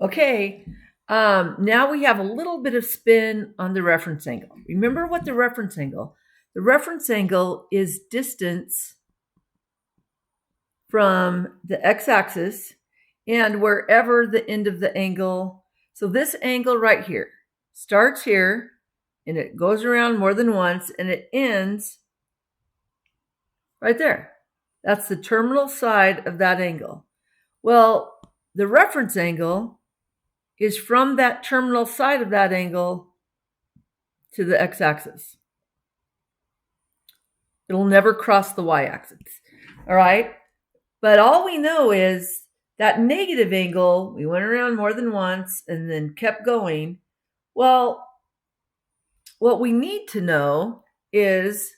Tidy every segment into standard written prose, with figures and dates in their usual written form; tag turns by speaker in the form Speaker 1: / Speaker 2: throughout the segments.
Speaker 1: Okay, now we have a little bit of spin on the reference angle. Remember what the reference angle? The reference angle is distance from the x-axis and wherever the end of the angle. So this angle right here starts here and it goes around more than once and it ends right there. That's the terminal side of that angle. Well, the reference angle is from that terminal side of that angle to the x-axis. It'll never cross the y-axis. All right? But all we know is that negative angle, we went around more than once and then kept going. Well, what we need to know is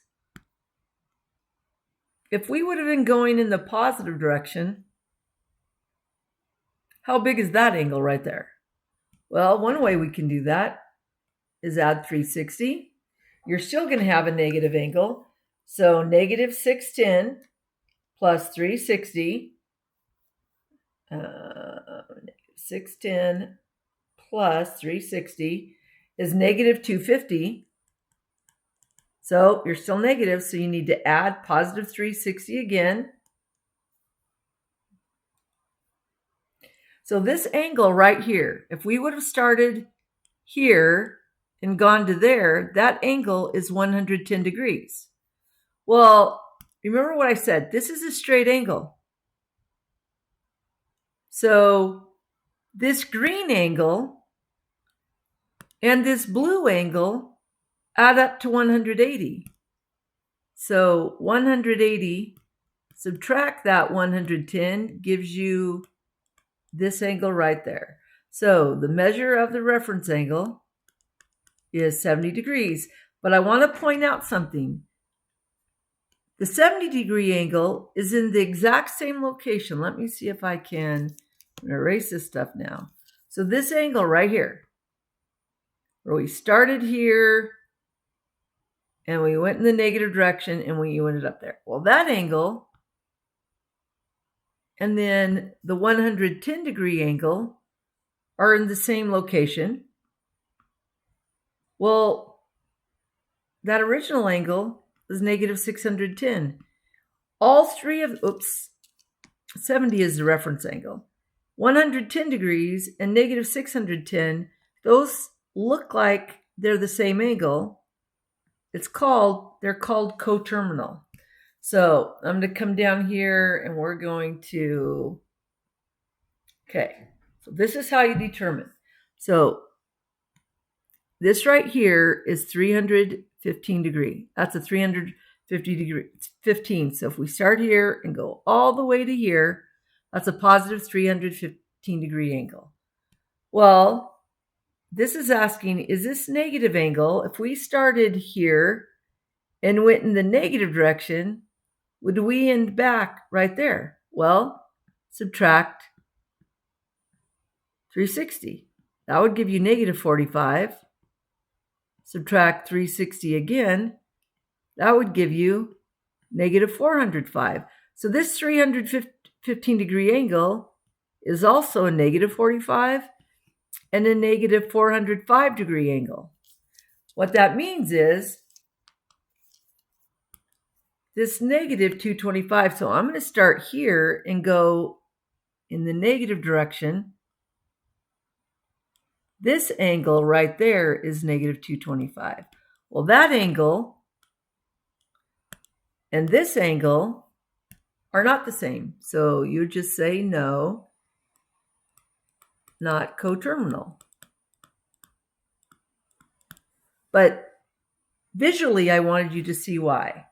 Speaker 1: if we would have been going in the positive direction, how big is that angle right there? Well, one way we can do that is add 360. You're still going to have a negative angle. So negative 610 plus 360, negative 610 plus 360 is negative 250. So you're still negative, so you need to add positive 360 again. So this angle right here, if we would have started here and gone to there, that angle is 110 degrees. Well, remember what I said, this is a straight angle. So this green angle and this blue angle add up to 180. So 180, subtract that 110 gives you this angle right there. So the measure of the reference angle is 70 degrees. But I want to point out something. The 70-degree angle is in the exact same location. Let me see if I can erase this stuff now. So this angle right here, where we started here and we went in the negative direction and we ended up there. Well, that angle and then the 110-degree angle are in the same location. Well, that original angle is negative 610. All three of, 70 is the reference angle. 110 degrees and negative 610, those look like they're the same angle. They're called coterminal. So I'm going to come down here and we're going to, okay, so this is how you determine. So this right here is 315 degree. That's a 350 degree, it's 15. So if we start here and go all the way to here, that's a positive 315 degree angle. Well, this is asking, is this negative angle, if we started here and went in the negative direction, would we end back right there? Well, subtract 360. That would give you negative 45. Subtract 360 again. That would give you negative 405. So this 315 degree angle is also a negative 45 and a negative 405 degree angle. What that means is this negative 225, so I'm going to start here and go in the negative direction. This angle right there is negative 225. Well, that angle and this angle are not the same. So you just say no, not coterminal. But visually, I wanted you to see why.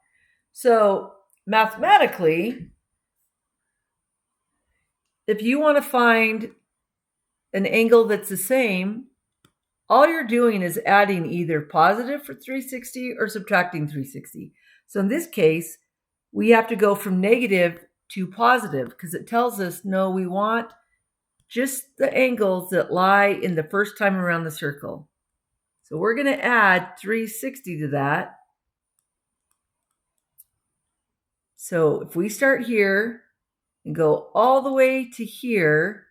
Speaker 1: So mathematically, if you want to find an angle that's the same, all you're doing is adding either positive for 360 or subtracting 360. So in this case, we have to go from negative to positive because it tells us, no, we want just the angles that lie in the first time around the circle. So we're going to add 360 to that. So if we start here and go all the way to here,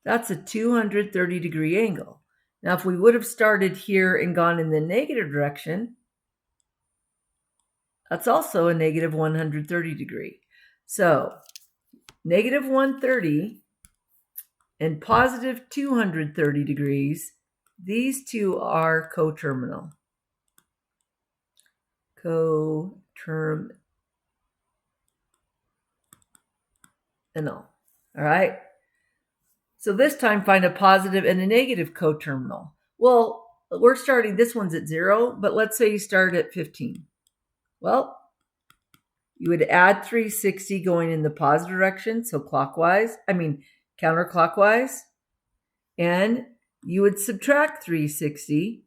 Speaker 1: That's a 230 degree angle. Now, if we would have started here and gone in the negative direction, that's also a negative 130 degree. So negative 130 and positive 230 degrees, these two are coterminal. Coterminal. All right. So this time find a positive and a negative coterminal. Well, we're starting, this one's at 0, but let's say you start at 15. Well, you would add 360 going in the positive direction, so counterclockwise, and you would subtract 360,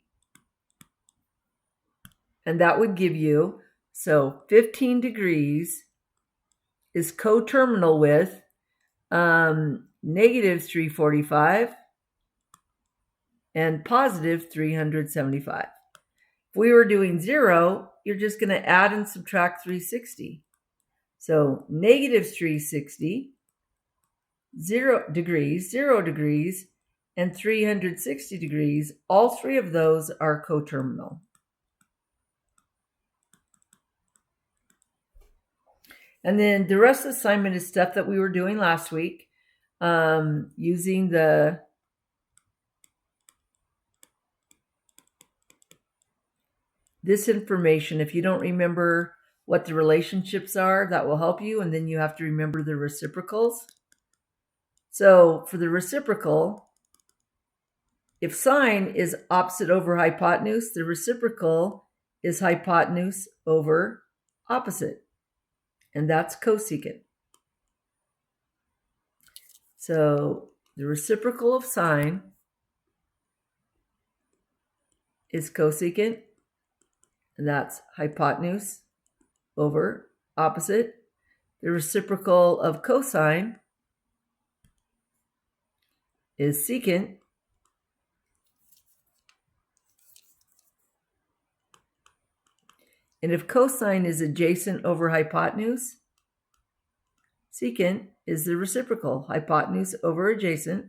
Speaker 1: and that would give you, so 15 degrees is coterminal with negative 345 and positive 375. If we were doing 0, you're just going to add and subtract 360. So negative 360, 0 degrees, and 360 degrees, all three of those are coterminal. And then the rest of the assignment is stuff that we were doing last week, using this information. If you don't remember what the relationships are, that will help you, and then you have to remember the reciprocals. So for the reciprocal, if sine is opposite over hypotenuse, the reciprocal is hypotenuse over opposite, and that's cosecant. So the reciprocal of sine is cosecant, and that's hypotenuse over opposite. The reciprocal of cosine is secant, and if cosine is adjacent over hypotenuse, secant is the reciprocal, hypotenuse over adjacent.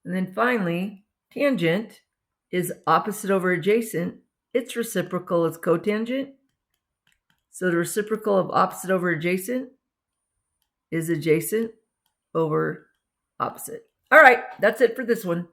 Speaker 1: And then finally, tangent is opposite over adjacent. Its reciprocal is cotangent. So the reciprocal of opposite over adjacent is adjacent over opposite. All right, that's it for this one.